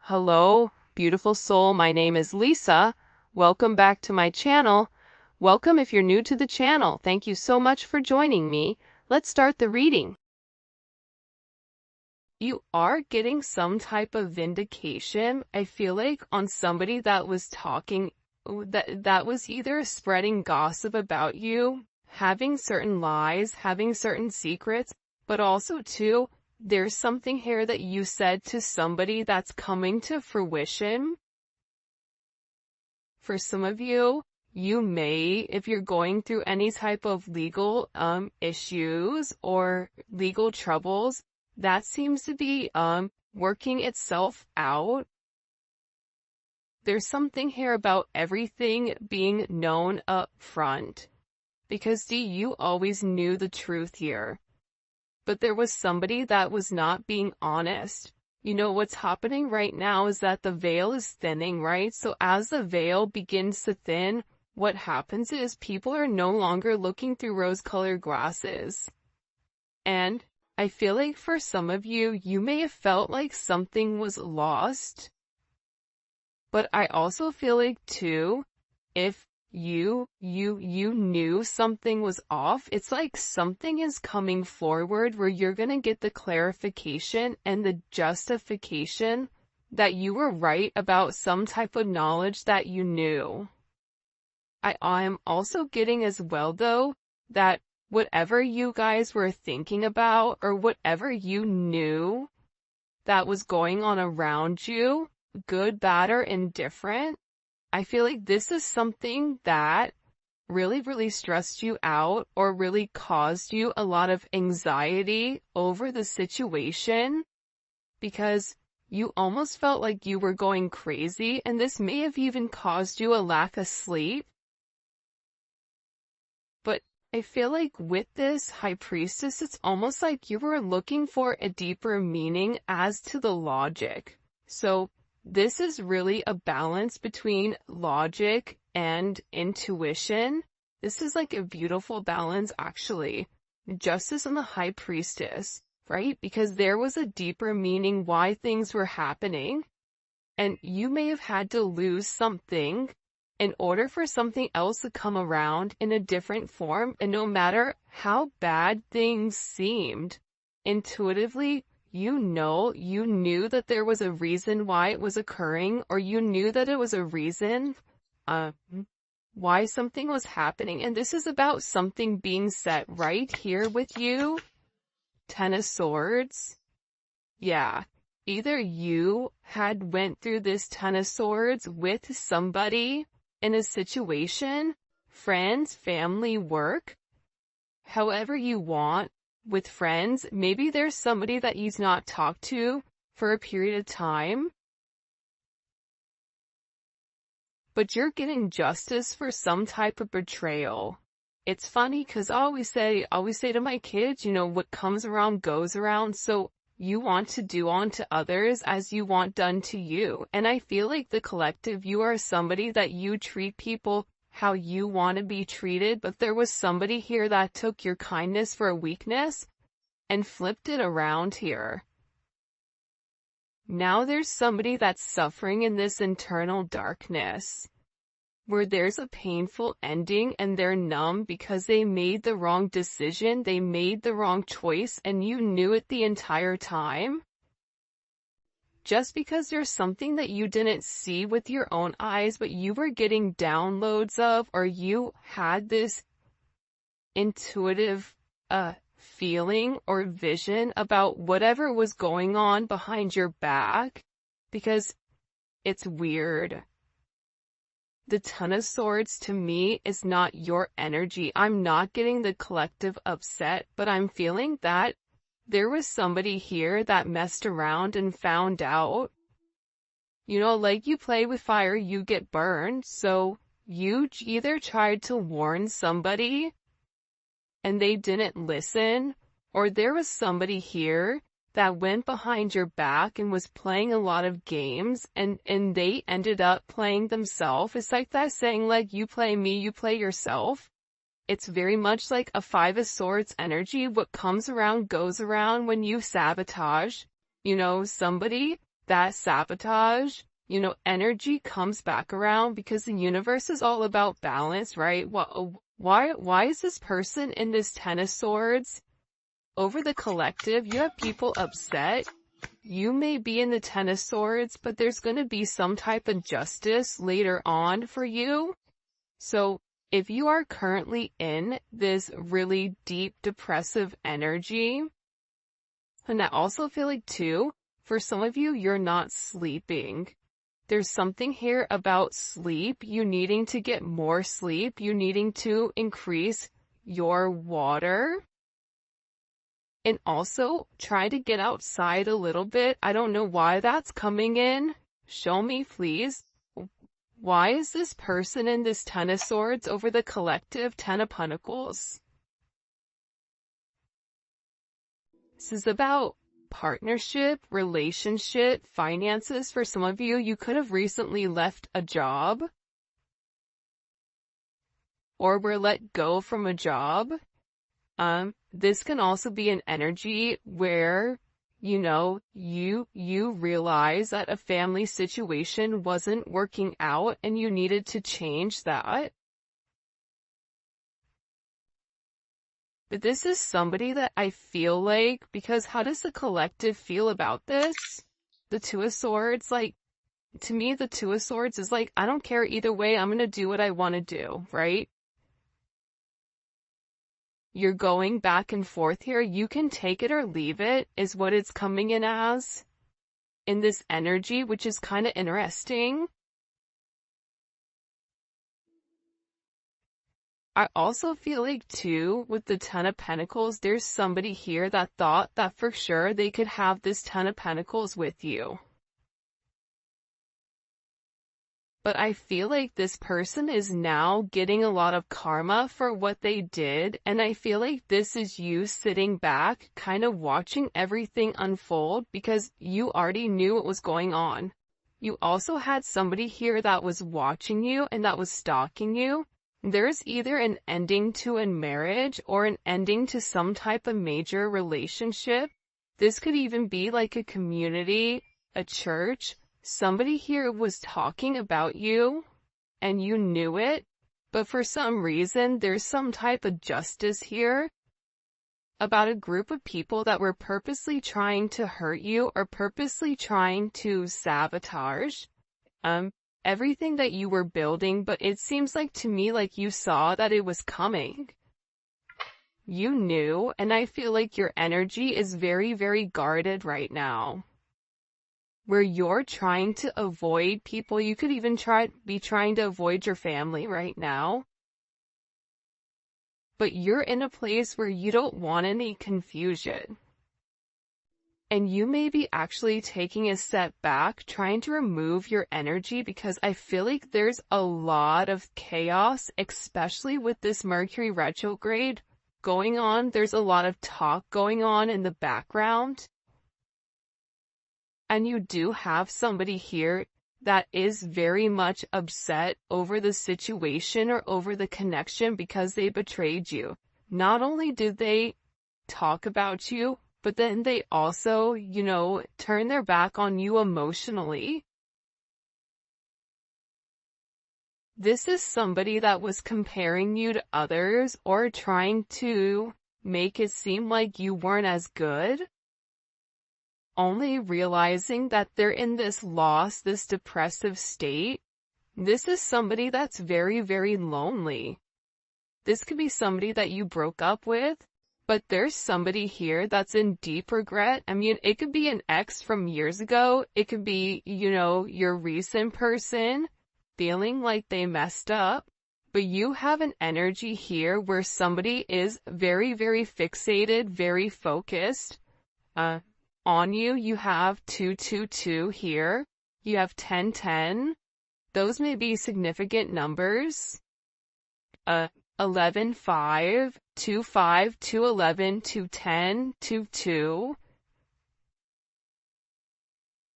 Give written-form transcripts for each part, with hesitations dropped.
Hello, beautiful soul. My name is Lisa. Welcome back to my channel. Welcome if you're new to the channel. Thank you so much for joining me. Let's start the reading. You are getting some type of vindication, I feel like, on somebody that was talking, that was either spreading gossip about you, having certain lies, having certain secrets, but also too, there's something here that you said to somebody that's coming to fruition. For some of you, you may, if you're going through any type of legal issues or legal troubles, that seems to be working itself out. There's something here about everything being known up front. Because you always knew the truth here. But there was somebody that was not being honest. You know, what's happening right now is that the veil is thinning, right? So as the veil begins to thin, what happens is people are no longer looking through rose-colored glasses. And I feel like for some of you, you may have felt like something was lost. But I also feel like too, if you knew something was off, it's like something is coming forward where you're gonna get the clarification and the justification that you were right about some type of knowledge that you knew. I'm also getting as well though, that whatever you guys were thinking about or whatever you knew that was going on around you, good, bad, or indifferent, I feel like this is something that really stressed you out or really caused you a lot of anxiety over the situation because you almost felt like you were going crazy, and this may have even caused you a lack of sleep. But I feel like with this High Priestess, it's almost like you were looking for a deeper meaning as to the logic. So this is really a balance between logic and intuition. This is like a beautiful balance, actually. Justice and the High Priestess, right? Because there was a deeper meaning why things were happening. And you may have had to lose something in order for something else to come around in a different form. And no matter how bad things seemed, intuitively, you knew that there was a reason why it was occurring, or you knew that it was a reason why something was happening. And this is about something being set right here with you. Ten of Swords. Yeah. Either you had went through this Ten of Swords with somebody in a situation, friends, family, work, however you want. With friends, maybe there's somebody that you've not talked to for a period of time, but you're getting justice for some type of betrayal. It's funny because I always say to my kids, you know, what comes around goes around. So you want to do unto others as you want done to you. And I feel like the collective, you are somebody that you treat people how you want to be treated, but there was somebody here that took your kindness for a weakness and flipped it around here. Now there's somebody that's suffering in this internal darkness, where there's a painful ending and they're numb because they made the wrong decision, they made the wrong choice, and you knew it the entire time. Just because there's something that you didn't see with your own eyes, but you were getting downloads of, or you had this intuitive feeling or vision about whatever was going on behind your back, because it's weird. The Ten of Swords to me is not your energy. I'm not getting the collective upset, but I'm feeling that there was somebody here that messed around and found out. You know, like you play with fire, you get burned. So you either tried to warn somebody and they didn't listen, or there was somebody here that went behind your back and was playing a lot of games and they ended up playing themselves. It's like that saying, like, you play me, you play yourself. It's very much like a Five of Swords energy. What comes around goes around when you sabotage, you know, somebody. that sabotage, energy comes back around because the universe is all about balance, right? Why is this person in this Ten of Swords? Over the collective, you have people upset. You may be in the Ten of Swords, but there's going to be some type of justice later on for you. So if you are currently in this really deep depressive energy, and I also feel like too, for some of you, you're not sleeping. There's something here about sleep, you needing to get more sleep, you needing to increase your water. And also, try to get outside a little bit. I don't know why that's coming in. Show me, please. Why is this person in this Ten of Swords over the collective Ten of Pentacles? This is about partnership, relationship, finances. For some of you, you could have recently left a job or were let go from a job. This can also be an energy where, you realize that a family situation wasn't working out and you needed to change that. But this is somebody that I feel like, because how does the collective feel about this? The Two of Swords, to me, the Two of Swords is I don't care either way, I'm gonna do what I want to do, right? You're going back and forth here. You can take it or leave it, is what it's coming in as. In this energy, which is kind of interesting. I also feel like too, with the Ten of Pentacles, there's somebody here that thought that for sure they could have this Ten of Pentacles with you. But I feel like this person is now getting a lot of karma for what they did, and I feel like this is you sitting back, kind of watching everything unfold because you already knew what was going on. You also had somebody here that was watching you and that was stalking you. There's either an ending to a marriage or an ending to some type of major relationship. This could even be like a community, a church. Somebody here was talking about you, and you knew it, but for some reason, there's some type of justice here about a group of people that were purposely trying to hurt you or purposely trying to sabotage everything that you were building, but it seems like to me like you saw that it was coming. You knew, and I feel like your energy is very, very guarded right now. Where you're trying to avoid people, you could even be trying to avoid your family right now. But you're in a place where you don't want any confusion. And you may be actually taking a step back, trying to remove your energy because I feel like there's a lot of chaos, especially with this Mercury retrograde going on. There's a lot of talk going on in the background. And you do have somebody here that is very much upset over the situation or over the connection because they betrayed you. Not only did they talk about you, but then they also, turn their back on you emotionally. This is somebody that was comparing you to others or trying to make it seem like you weren't as good. Only realizing that they're in this loss, this depressive state. This is somebody that's very, very lonely. This could be somebody that you broke up with, but there's somebody here that's in deep regret. I mean, it could be an ex from years ago. It could be, your recent person feeling like they messed up. But you have an energy here where somebody is very, very fixated, very focused, on you. You have 222 here. You have 1010. Those may be significant numbers. 11, 5, 2, 5, 2, 11, 2, 10, 2, 2.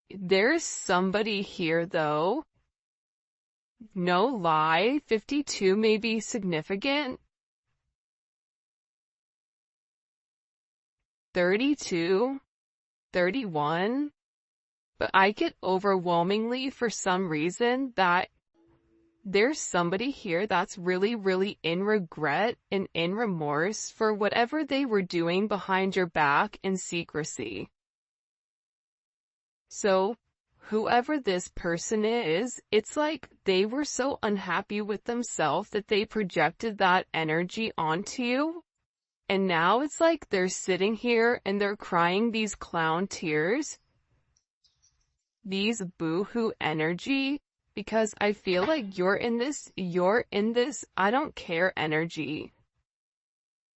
There's somebody here though. No lie, 52 may be significant. 32. 31, But I get overwhelmingly for some reason that there's somebody here that's really, really in regret and in remorse for whatever they were doing behind your back in secrecy. So, whoever this person is, it's like they were so unhappy with themselves that they projected that energy onto you. And now it's like they're sitting here and they're crying these clown tears, these boo-hoo energy, because I feel like you're in this, I don't care energy.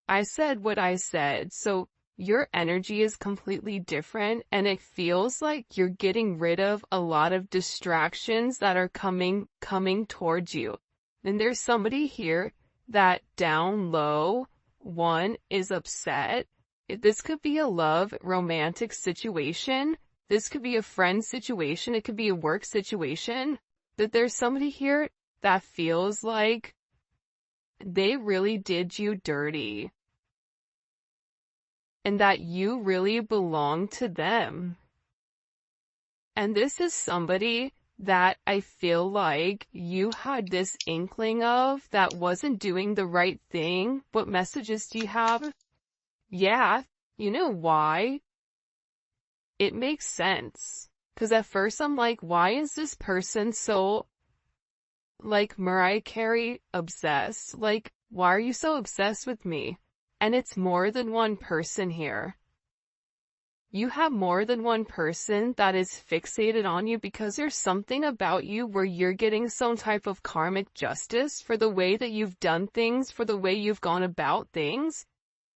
I said what I said, so your energy is completely different, and it feels like you're getting rid of a lot of distractions that are coming towards you. And there's somebody here that down low, one, is upset. This could be a love, romantic situation. This could be a friend situation. It could be a work situation. That there's somebody here that feels like they really did you dirty, and that you really belong to them. And this is somebody that I feel like you had this inkling of that wasn't doing the right thing. What messages do you have? Yeah, you know why? It makes sense. 'Cause at first I'm like, why is this person so, like Mariah Carey, obsessed? Like, why are you so obsessed with me? And it's more than one person here. You have more than one person that is fixated on you because there's something about you where you're getting some type of karmic justice for the way that you've done things, for the way you've gone about things,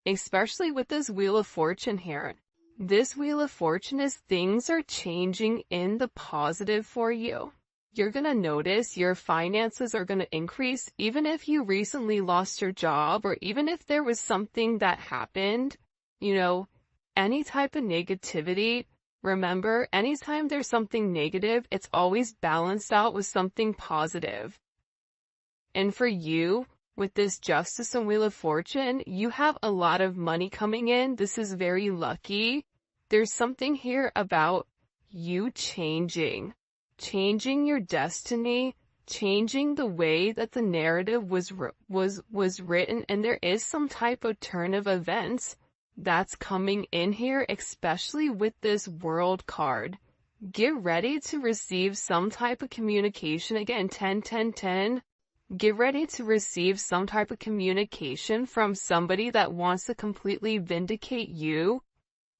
especially with this Wheel of Fortune here. This Wheel of Fortune is things are changing in the positive for you. You're gonna notice your finances are gonna increase, even if you recently lost your job, or even if there was something that happened, any type of negativity. Remember, anytime there's something negative, it's always balanced out with something positive. And for you, with this Justice and Wheel of Fortune, you have a lot of money coming in. This is very lucky. There's something here about you changing your destiny, changing the way that the narrative was written, and there is some type of turn of events that's coming in here, especially with this World card. Get ready to receive some type of communication. Again, 10, 10, 10. Get ready to receive some type of communication from somebody that wants to completely vindicate you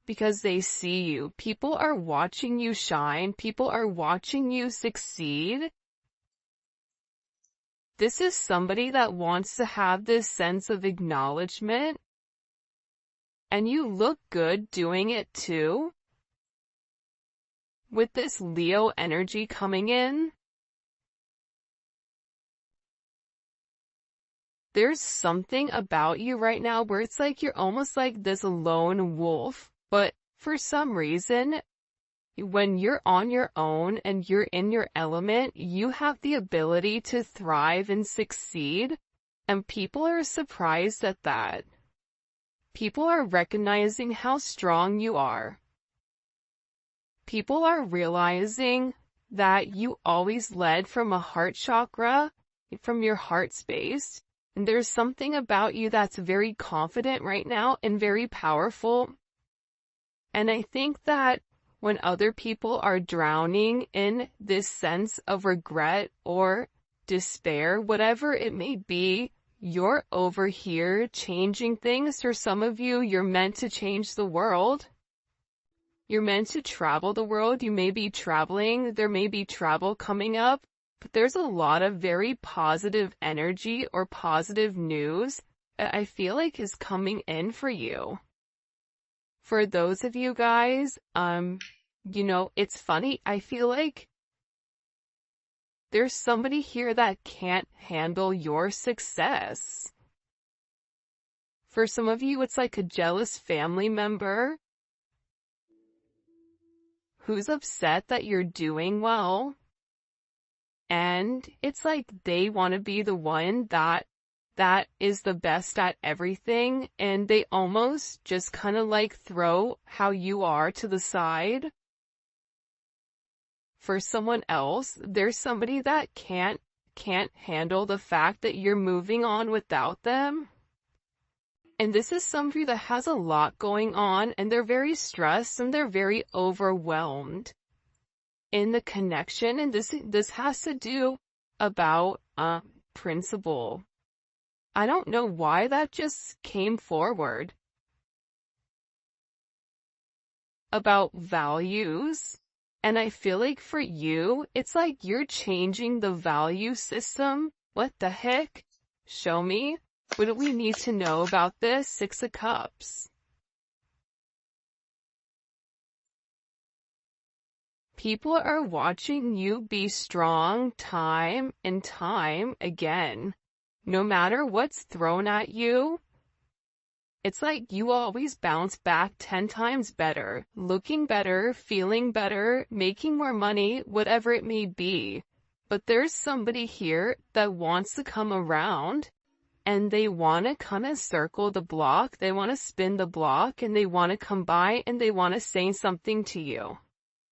because they see you. People are watching you shine. People are watching you succeed. This is somebody that wants to have this sense of acknowledgement. And you look good doing it too. With this Leo energy coming in, there's something about you right now where it's like you're almost like this lone wolf, but for some reason, when you're on your own and you're in your element, you have the ability to thrive and succeed, and people are surprised at that. People are recognizing how strong you are. People are realizing that you always led from a heart chakra, from your heart space. And there's something about you that's very confident right now and very powerful. And I think that when other people are drowning in this sense of regret or despair, whatever it may be, you're over here changing things. For some of you, you're meant to change the world. You're meant to travel the world. You may be traveling. There may be travel coming up. But there's a lot of very positive energy or positive news that I feel like is coming in for you. For those of you guys, it's funny. I feel like there's somebody here that can't handle your success. For some of you, it's like a jealous family member who's upset that you're doing well. And it's like they want to be the one that is the best at everything, and they almost just kind of like throw how you are to the side. for someone else. There's somebody that can't handle the fact that you're moving on without them. And this is somebody that has a lot going on, and they're very stressed and they're very overwhelmed in the connection. And this has to do about principle. I don't know why that just came forward. About values. And I feel like for you, it's like you're changing the value system. What the heck? Show me. What do we need to know about this? Six of Cups. People are watching you be strong time and time again. No matter what's thrown at you, it's like you always bounce back 10 times better, looking better, feeling better, making more money, whatever it may be. But there's somebody here that wants to come around, and they want to kind of circle the block, they want to spin the block, and they want to come by and they want to say something to you.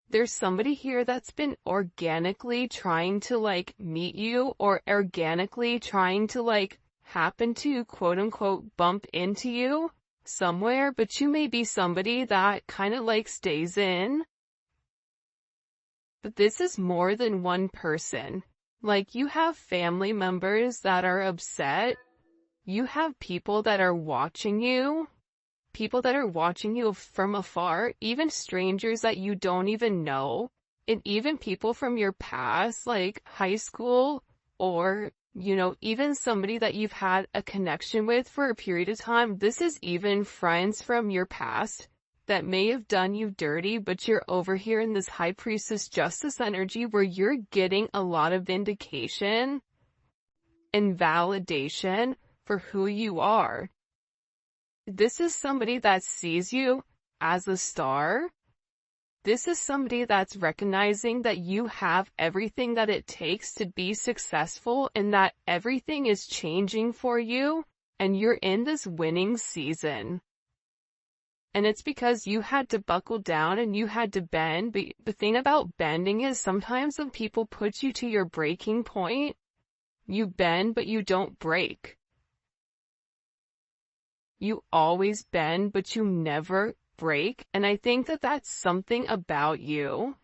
There's somebody here that's been organically trying to like meet you, or organically trying to like happen to quote unquote bump into you somewhere, but you may be somebody that kind of like stays in. But this is more than one person. Like you have family members that are upset. You have people that are watching you. People that are watching you from afar, even strangers that you don't even know, and even people from your past, like high school, or, you know, even somebody that you've had a connection with for a period of time. This is even friends from your past that may have done you dirty, but you're over here in this High Priestess Justice energy where you're getting a lot of vindication and validation for who you are. This is somebody that sees you as a star. This is somebody that's recognizing that you have everything that it takes to be successful, and that everything is changing for you, and you're in this winning season. And it's because you had to buckle down and you had to bend. But the thing about bending is sometimes when people put you to your breaking point, you bend but you don't break. You always bend, but you never break. And I think that that's something about you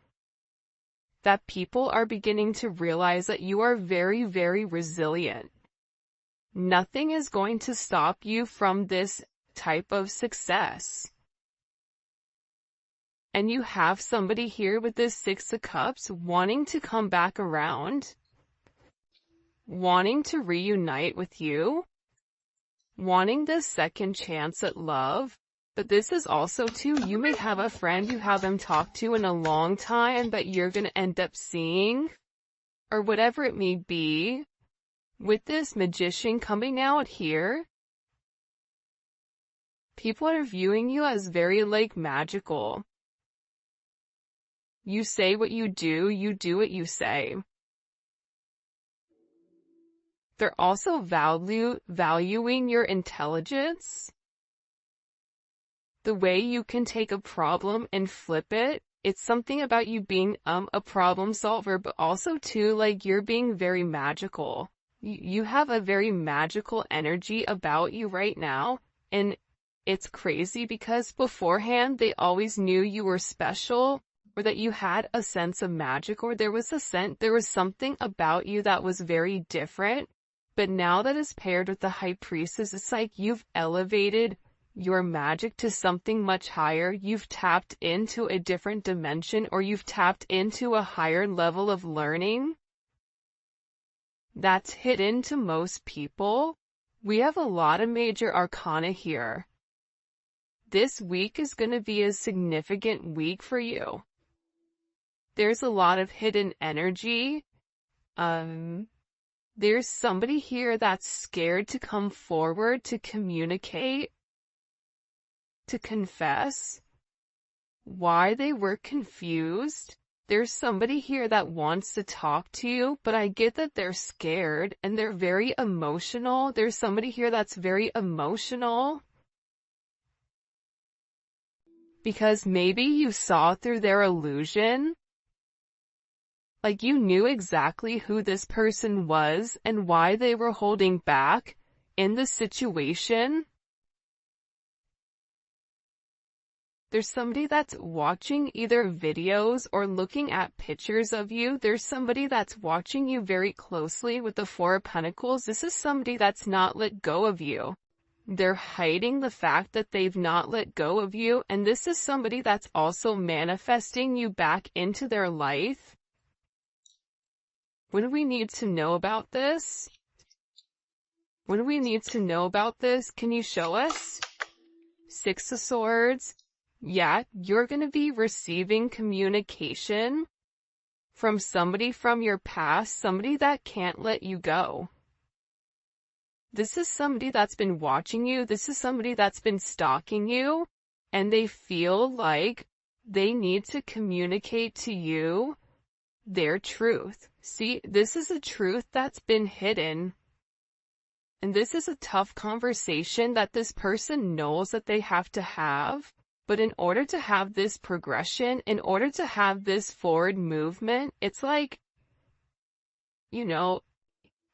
that people are beginning to realize, that you are very, very resilient. Nothing is going to stop you from this type of success. And you have somebody here with this Six of Cups wanting to come back around, wanting to reunite with you, wanting this second chance at love. But this is also too, you may have a friend you haven't talked to in a long time that you're going to end up seeing, or whatever it may be. With this Magician coming out here, people are viewing you as very like magical. You say what you do what you say. They're also valuing your intelligence. The way you can take a problem and flip it. It's something about you being a problem solver, but also too, like, you're being very magical. You have a very magical energy about you right now, and it's crazy because beforehand they always knew you were special, or that you had a sense of magic, or there was something about you that was very different. But now that is paired with the High Priestess, it's like you've elevated your magic to something much higher. You've tapped into a different dimension, or you've tapped into a higher level of learning that's hidden to most people. We have a lot of major arcana here. This week is going to be a significant week for you. There's a lot of hidden energy. There's somebody here that's scared to come forward, to communicate, to confess why they were confused. There's somebody here that wants to talk to you, but I get that they're scared and they're very emotional. There's somebody here that's very emotional because maybe you saw through their illusion. Like you knew exactly who this person was and why they were holding back in the situation. There's somebody that's watching either videos or looking at pictures of you. There's somebody that's watching you very closely with the Four of Pentacles. This is somebody that's not let go of you. They're hiding the fact that they've not let go of you, and this is somebody that's also manifesting you back into their life. What do we need to know about this? What do we need to know about this? Can you show us? Six of Swords. Yeah, you're going to be receiving communication from somebody from your past, somebody that can't let you go. This is somebody that's been watching you. This is somebody that's been stalking you, and they feel like they need to communicate to you their truth. See, this is a truth that's been hidden. And this is a tough conversation that this person knows that they have to have. But in order to have this progression, in order to have this forward movement, it's like, you know,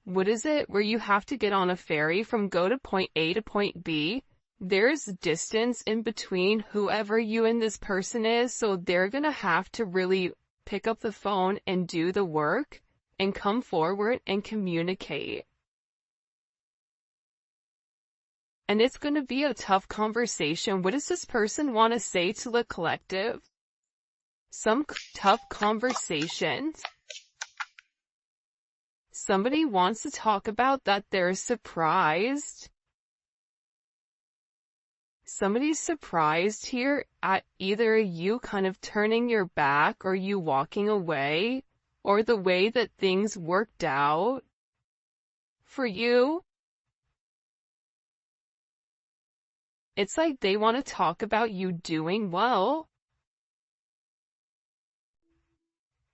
what is it? Where you have to get on a ferry from go to point A to point B. There's distance in between whoever you and this person is, so they're gonna have to really pick up the phone and do the work and come forward and communicate. And it's gonna be a tough conversation. What does this person want to say to the collective? Some tough conversations. Somebody wants to talk about that they're surprised. Somebody's surprised here at either you kind of turning your back or you walking away or the way that things worked out for you. It's like they want to talk about you doing well.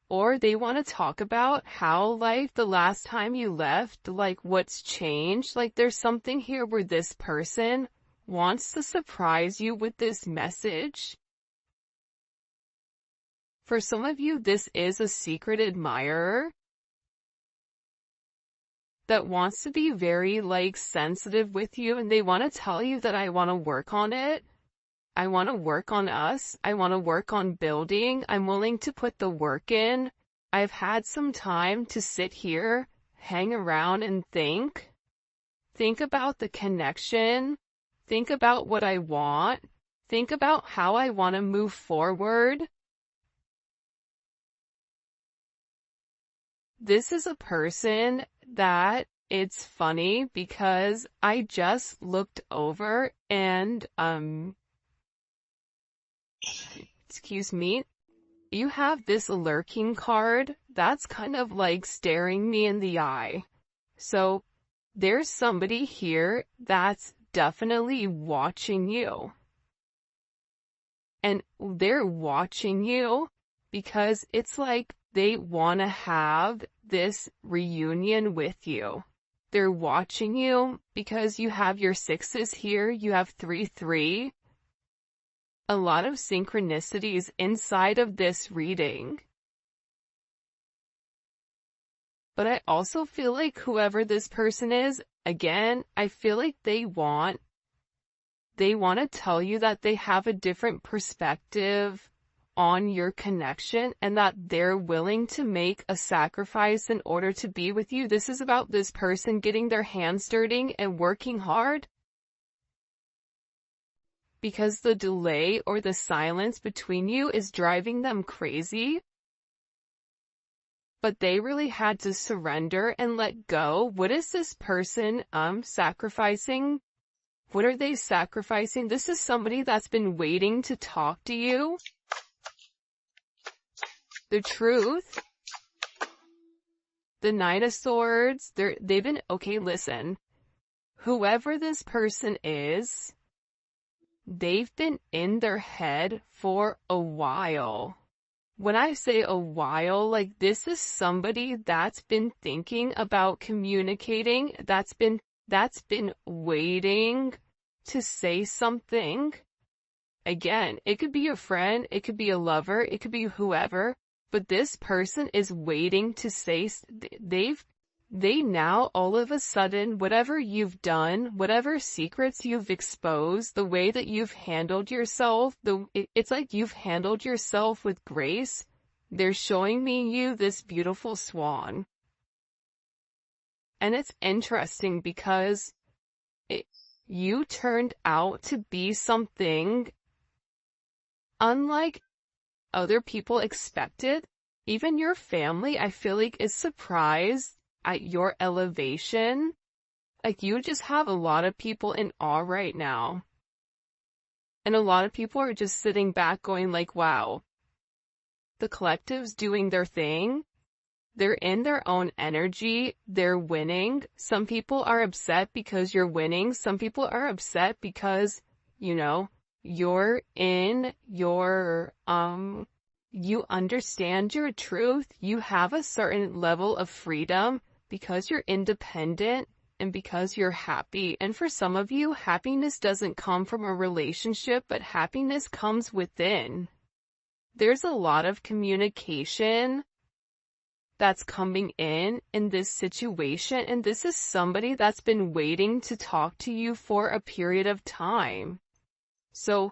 Or they want to talk about how, like, the last time you left, like, what's changed. Like, there's something here where this person wants to surprise you with this message. For some of you, this is a secret admirer that wants to be very, like, sensitive with you, and they want to tell you that I want to work on it. I want to work on us. I want to work on building. I'm willing to put the work in. I've had some time to sit here, hang around and think. Think about the connection. Think about what I want. Think about how I want to move forward. This is a person that it's funny because I just looked over and, excuse me, you have this lurking card that's kind of like staring me in the eye. So there's somebody here that's definitely watching you. And they're watching you because it's like they want to have this reunion with you. They're watching you because you have your sixes here, you have 3-3. A lot of synchronicities inside of this reading. But I also feel like whoever this person is, again, I feel like they want to tell you that they have a different perspective on your connection and that they're willing to make a sacrifice in order to be with you. This is about this person getting their hands dirty and working hard. Because the delay or the silence between you is driving them crazy. But they really had to surrender and let go. What is this person sacrificing? What are they sacrificing? This is somebody that's been waiting to talk to you. The truth. The Knight of Swords. They've been, okay, listen. Whoever this person is, they've been in their head for a while. When I say a while, like this is somebody that's been thinking about communicating, that's been waiting to say something. Again, it could be a friend, it could be a lover, it could be whoever. but this person is waiting to say, they now all of a sudden, whatever you've done, whatever secrets you've exposed, the way that you've handled yourself, it's like you've handled yourself with grace. They're showing me you this beautiful swan. And it's interesting because you turned out to be something unlike other people expected. Even your family, I feel like, is surprised at your elevation. Like, you just have a lot of people in awe right now. And a lot of people are just sitting back going like, wow, the collective's doing their thing. They're in their own energy. They're winning. Some people are upset because you're winning. Some people are upset because, you know, you're in your, you understand your truth. You have a certain level of freedom because you're independent and because you're happy. And for some of you, happiness doesn't come from a relationship, but happiness comes within. There's a lot of communication that's coming in this situation, and this is somebody that's been waiting to talk to you for a period of time. So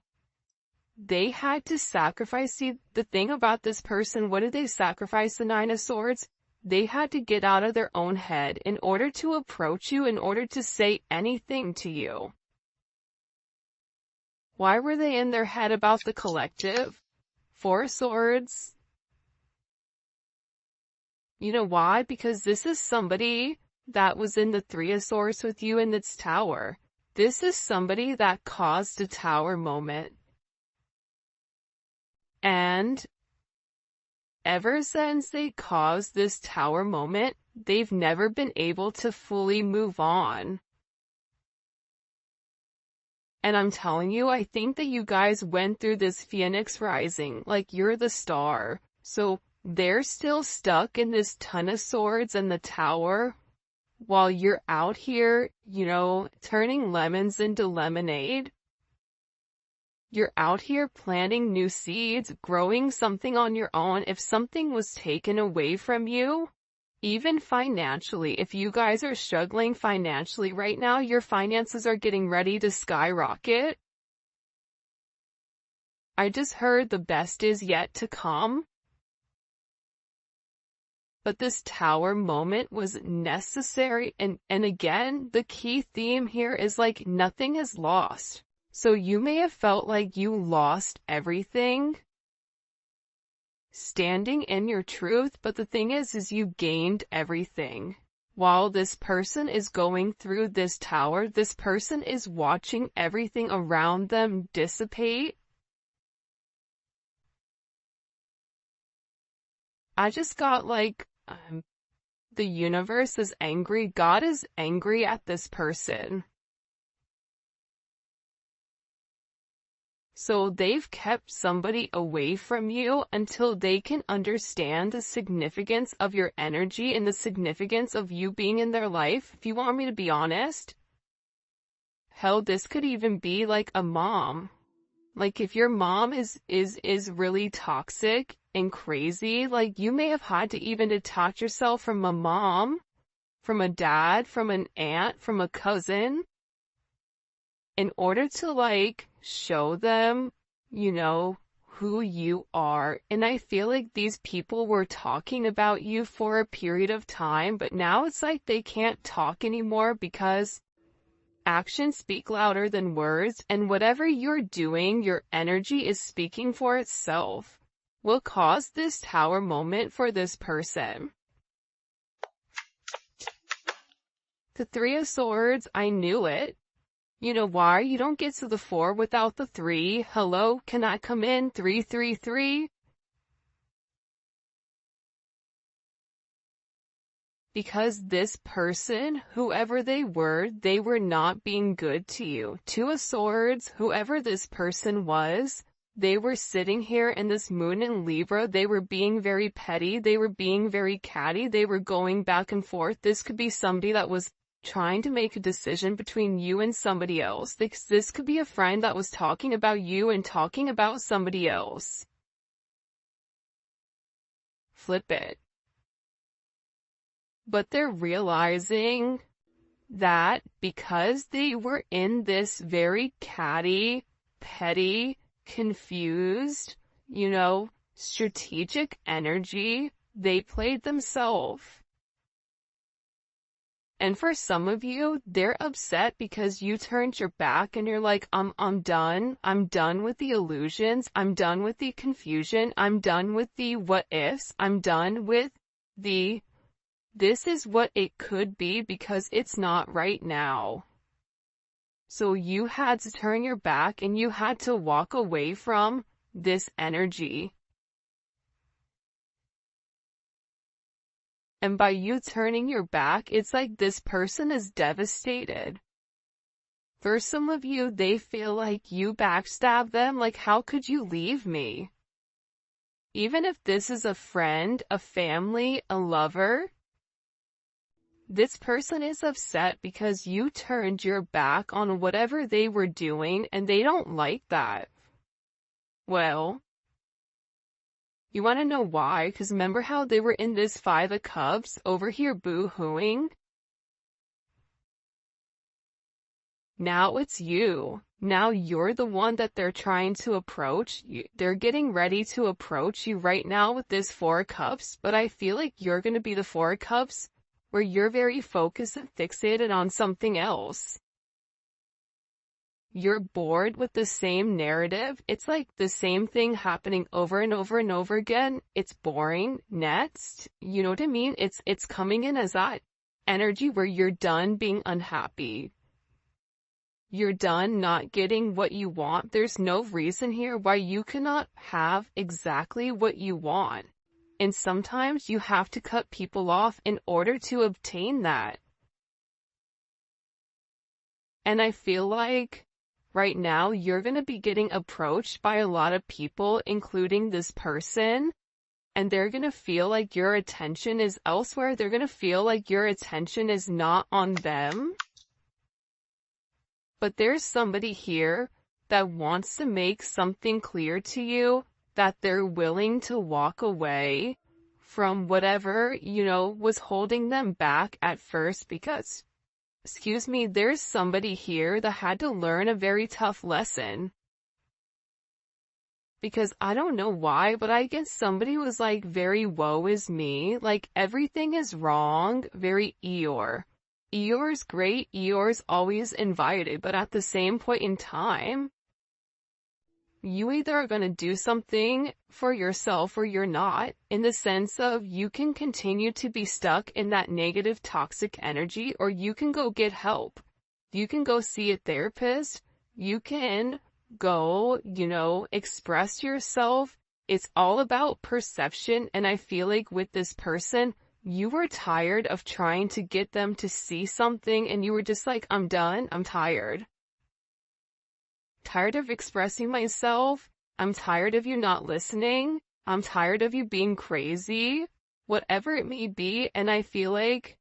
they had to sacrifice. See, the thing about this person, what did they sacrifice? The Nine of Swords? They had to get out of their own head in order to approach you, in order to say anything to you. Why were they in their head about the collective? Four of Swords. You know why? Because this is somebody that was in the Three of Swords with you in this tower. This is somebody that caused a tower moment. And ever since they caused this tower moment, they've never been able to fully move on. And I'm telling you, I think that you guys went through this Phoenix rising, like you're the star. So they're still stuck in this Ton of Swords and the tower, while you're out here, you know, turning lemons into lemonade. You're out here planting new seeds, growing something on your own. If something was taken away from you, even financially, if you guys are struggling financially right now, your finances are getting ready to skyrocket. I just heard the best is yet to come. But this tower moment was necessary, and again, the key theme here is like nothing is lost. So you may have felt like you lost everything standing in your truth, but the thing is you gained everything. While this person is going through this tower, this person is watching everything around them dissipate. I just got like, the universe is angry. God is angry at this person. So they've kept somebody away from you until they can understand the significance of your energy and the significance of you being in their life. If you want me to be honest, hell, this could even be like a mom. Like if your mom is really toxic and crazy, like you may have had to even detach yourself from a mom, from a dad, from an aunt, from a cousin, in order to like show them, you know, who you are. And I feel like these people were talking about you for a period of time, but now it's like they can't talk anymore because actions speak louder than words, and whatever you're doing, your energy is speaking for itself. Will cause this tower moment for this person. The Three of Swords, I knew it. You know why? You don't get to the 4 without the 3. Hello, can I come in? 333. Because this person, whoever they were not being good to you. 2 of Swords, whoever this person was, they were sitting here in this moon in Libra. They were being very petty. They were being very catty. They were going back and forth. This could be somebody that was trying to make a decision between you and somebody else. This could be a friend that was talking about you and talking about somebody else. flip it. But they're realizing that because they were in this very catty, petty, confused, strategic energy, they played themselves. And for some of you, they're upset because you turned your back and you're like, I'm done. I'm done with the illusions. I'm done with the confusion. I'm done with the what ifs. I'm done with the this is what it could be because it's not right now. So you had to turn your back and you had to walk away from this energy. And by you turning your back, it's like this person is devastated. For some of you, they feel like you backstabbed them, like how could you leave me? Even if this is a friend, a family, a lover, this person is upset because you turned your back on whatever they were doing and they don't like that. Well, you want to know why? Because remember how they were in this Five of Cups over here boo-hooing? Now it's you. Now you're the one that they're trying to approach. They're getting ready to approach you right now with this Four of Cups, but I feel like you're going to be the Four of Cups where you're very focused and fixated on something else. You're bored with the same narrative. It's like the same thing happening over and over and over again. It's boring. Next, you know what I mean? It's coming in as that energy where you're done being unhappy. You're done not getting what you want. There's no reason here why you cannot have exactly what you want. And sometimes you have to cut people off in order to obtain that. And I feel like right now you're going to be getting approached by a lot of people, including this person, and they're going to feel like your attention is elsewhere. They're going to feel like your attention is not on them. But there's somebody here that wants to make something clear to you, that they're willing to walk away from whatever, was holding them back at first because, there's somebody here that had to learn a very tough lesson. Because I don't know why, but I guess somebody was like very woe is me, like everything is wrong, very Eeyore. Eeyore's great, Eeyore's always invited, but at the same point in time, you either are going to do something for yourself or you're not, in the sense of you can continue to be stuck in that negative toxic energy, or you can go get help. You can go see a therapist. You can go, express yourself. It's all about perception. And I feel like with this person, you were tired of trying to get them to see something and you were just like, I'm done. I'm tired. Tired of expressing myself. I'm tired of you not listening. I'm tired of you being crazy. Whatever it may be. And I feel like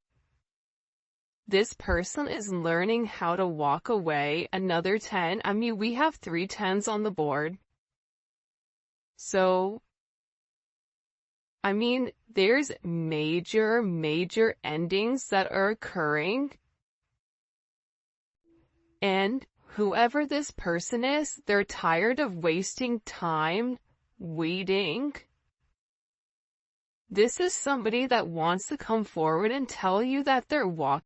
this person is learning how to walk away. Another 10. I mean, we have 3 10s on the board. So, I mean, there's major endings that are occurring. And whoever this person is, they're tired of wasting time waiting. This is somebody that wants to come forward and tell you that they're walking